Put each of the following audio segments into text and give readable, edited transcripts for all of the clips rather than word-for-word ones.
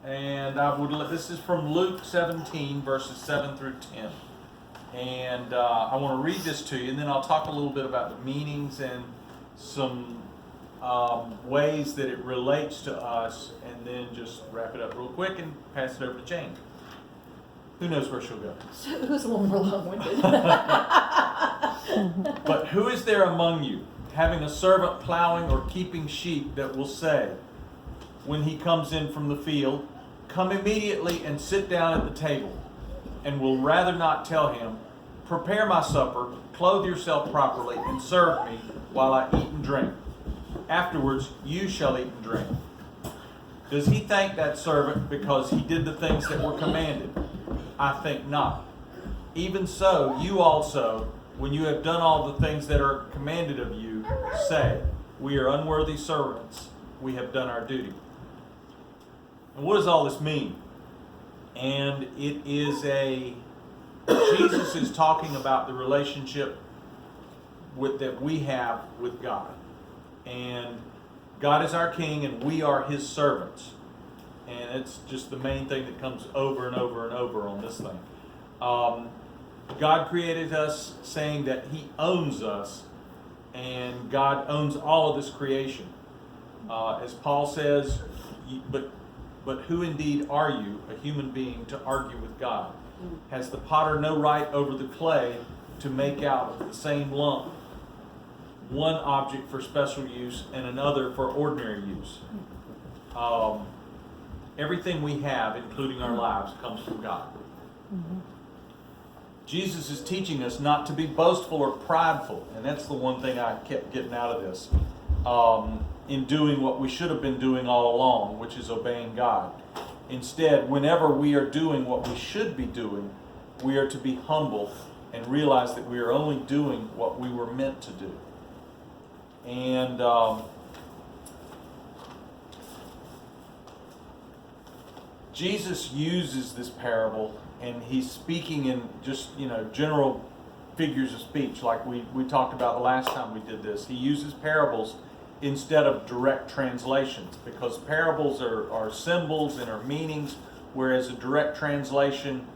And this is from Luke 17, verses 7 through 10. And I want to read this to you, and then I'll talk a little bit about the meanings and some ways that it relates to us, and then just wrap it up real quick and pass it over to Jane. Who knows where she'll go? So who's a little more long-winded? But who is there among you, having a servant plowing or keeping sheep, that will say, when he comes in from the field, come immediately and sit down at the table, and will rather not tell him, prepare my supper, clothe yourself properly, and serve me while I eat and drink. Afterwards you shall eat and drink. Does he thank that servant because he did the things that were commanded? I think not. Even so, you also, when you have done all the things that are commanded of you, say, we are unworthy servants, we have done our duty. And what does all this mean? And it is Jesus is talking about the relationship that we have with God. And God is our king and we are his servants. And it's just the main thing that comes over and over and over on this thing. God created us saying that he owns us, and God owns all of this creation. As Paul says, but who indeed are you, a human being, to argue with God? Has the potter no right over the clay to make out of the same lump one object for special use and another for ordinary use? Everything we have, including our lives, comes from God. Mm-hmm. Jesus is teaching us not to be boastful or prideful, and that's the one thing I kept getting out of this, in doing what we should have been doing all along, which is obeying God. Instead, whenever we are doing what we should be doing, we are to be humble and realize that we are only doing what we were meant to do. And Jesus uses this parable, and he's speaking in just, general figures of speech, like we talked about the last time we did this. He uses parables instead of direct translations, because parables are symbols and are meanings, whereas a direct translation,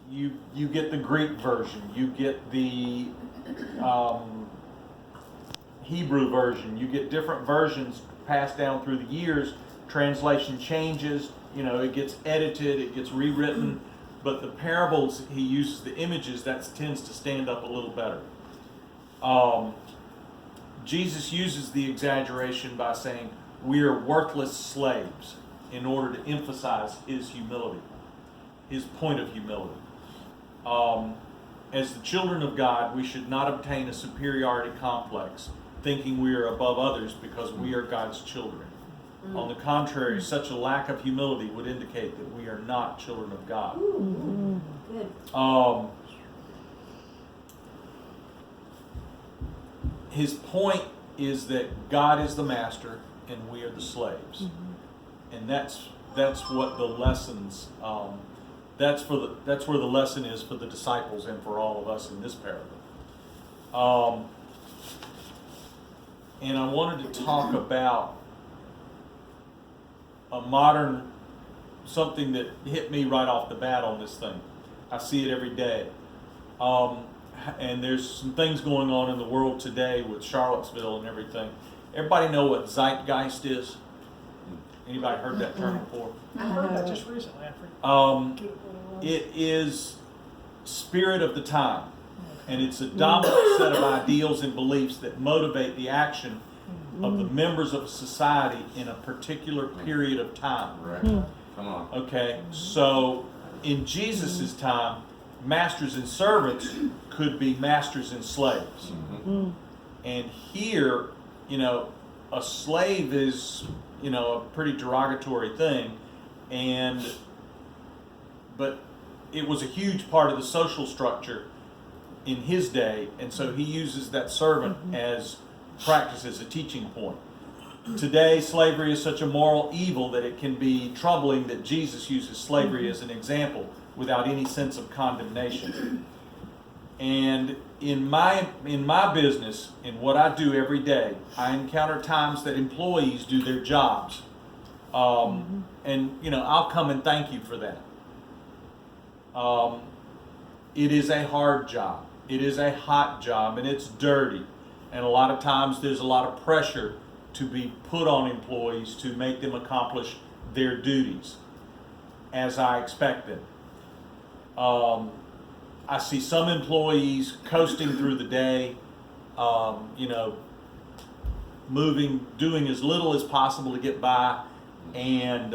you get the Greek version, you get the Hebrew version, you get different versions passed down through the years. Translation changes, it gets edited, it gets rewritten, but the parables, he uses the images, that tends to stand up a little better. Jesus uses the exaggeration by saying, we are worthless slaves, in order to emphasize his humility, his point of humility. As the children of God, we should not obtain a superiority complex, thinking we are above others because we are God's children. Mm-hmm. On the contrary, such a lack of humility would indicate that we are not children of God. Ooh, good. His point is that God is the master and we are the slaves. Mm-hmm. And that's what the lessons, that's where the lesson is for the disciples and for all of us in this parable. And I wanted to talk about something that hit me right off the bat on this thing. I see it every day. And there's some things going on in the world today with Charlottesville and everything. Everybody know what zeitgeist is? Anybody heard that term before? I heard that just recently. It is spirit of the time. And it's a dominant set of ideals and beliefs that motivate the action of the members of a society in a particular period of time. Right. Come on. Okay, so in Jesus' time, masters and servants could be masters and slaves. Mm-hmm. And here, a slave is, a pretty derogatory thing, but it was a huge part of the social structure in his day, and so he uses that servant as practice as a teaching point. Today, slavery is such a moral evil that it can be troubling that Jesus uses slavery as an example without any sense of condemnation. And in my business, in what I do every day, I encounter times that employees do their jobs And I'll come and thank you for that. It is a hard job. It is a hot job, and it's dirty. And a lot of times there's a lot of pressure to be put on employees to make them accomplish their duties as I expect them. I see some employees coasting through the day, doing as little as possible to get by, and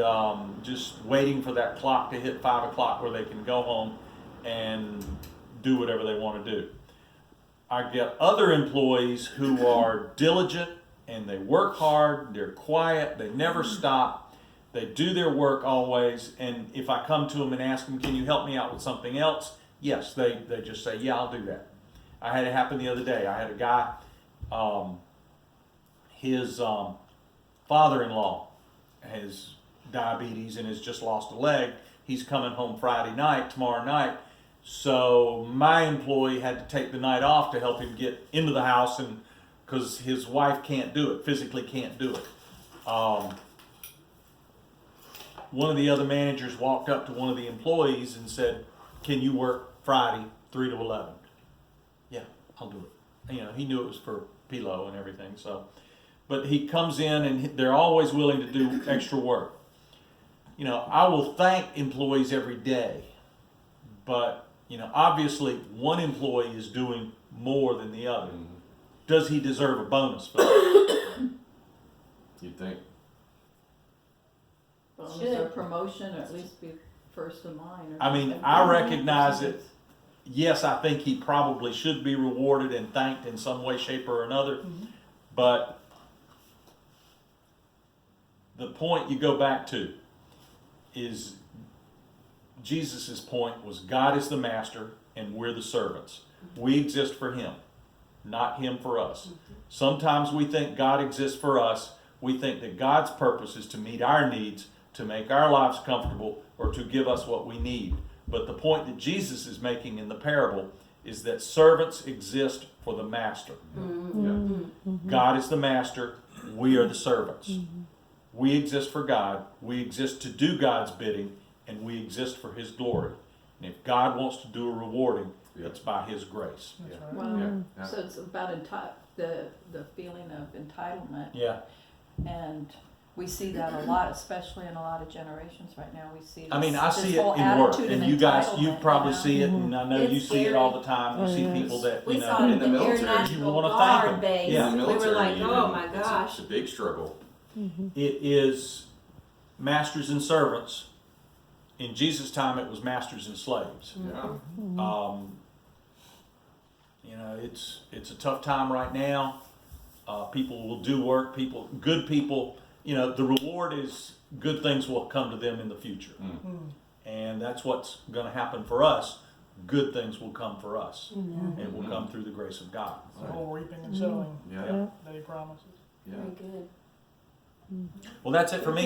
just waiting for that clock to hit 5 o'clock where they can go home and do whatever they want to do. I get other employees who are diligent and they work hard, they're quiet, they never stop, they do their work always, and if I come to them and ask them, can you help me out with something else? Yes, they just say, yeah, I'll do that. I had it happen the other day. I had a guy, his father-in-law has diabetes and has just lost a leg. He's coming home tomorrow night. So my employee had to take the night off to help him get into the house, and because his wife can't do it, physically can't do it. One of the other managers walked up to one of the employees and said, can you work Friday 3 to 11? Yeah, I'll do it. He knew it was for Pilo and everything. So, but he comes in and they're always willing to do extra work. I will thank employees every day, but obviously one employee is doing more than the other. Mm-hmm. Does he deserve a bonus for that? You'd think. Bonus Should. or promotion, or at least be first in line. Or I mean, something. I recognize it. Yes, I think he probably should be rewarded and thanked in some way, shape, or another. But the point you go back to is Jesus' point was God is the master and we're the servants. We exist for him, not him for us. Sometimes we think God exists for us. We think that God's purpose is to meet our needs, to make our lives comfortable, or to give us what we need. But the point that Jesus is making in the parable is that servants exist for the master. God is the master. We are the servants. We exist for God. We exist to do God's bidding, and we exist for his glory. And if God wants to do a rewarding, it's by his grace. Yeah. Well, Yeah. so it's about the feeling of entitlement, Yeah. and we see that a lot, especially in a lot of generations right now. We see. This, I mean, I this see it whole in work, attitude and of you guys, you entitlement, probably you know? see it, and I know It's you see it scary. all the time. You Oh, see yes. people that, We saw it in in the the military, Air National you wanna thank Guard them. base. Yeah. In the We military, were like, even, oh my it's gosh. a big struggle. it is masters and servants. In Jesus' time, it was masters and slaves. Yeah. It's a tough time right now. People will do work. Good people. The reward is good things will come to them in the future, and that's what's going to happen for us. Good things will come for us, and it will come through the grace of God. The whole reaping and sowing Yeah. that he promises. Yeah. Very good. Well, that's it for me.